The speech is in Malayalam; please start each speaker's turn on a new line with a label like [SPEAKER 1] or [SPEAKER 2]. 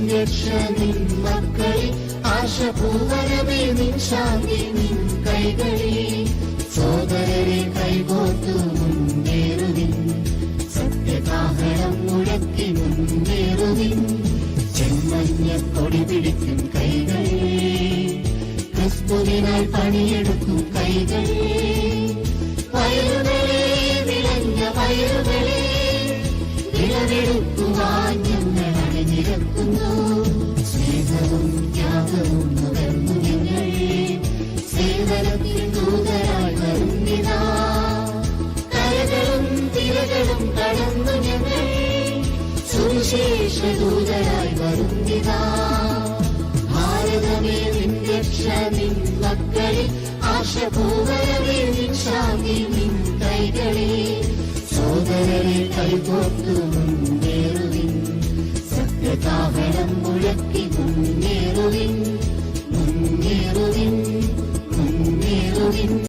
[SPEAKER 1] രക്ഷ നിൻ മക്കളിൽ ആശപൂവനമേ നിൻ ശാന്തി നിൻ കൈകളിൽ സോദരരെ കൈകോർത്തു മുന്നേറുവിൻ സത്യകാഹളം മുഴക്കി മുന്നേറുവിൻ ചെമ്മഞ്ഞ കൊടി പിടിക്കും കൈകൾ ക്രിസ്തുവിനായി പണിയെടുക്കും കൈകൾ വയലുകളെ വിളഞ്ഞ വയലുകളെ വിളവെടുക്കുവാൻ ഞങ്ങൾ അണിനിരക്കുന്നു സ്നേഹവും ത്യാഗവും നുകർന്നു ഞങ്ങൾ സേവനത്തിൽ ദൂതരായി വരുന്നിതാ കരകളും തിരകളും കടന്നു ഞങ്ങൾ സുവിശേഷ ദൂതരായി വരുന്നിതാ ഭാരതമേ നിൻ രക്ഷ നിൻ മക്കളിൽ ആശപൂവനമേ നിൻ ശാന്തി നിൻ കൈകളിൽ സോദരരെ കൈകോർത്തു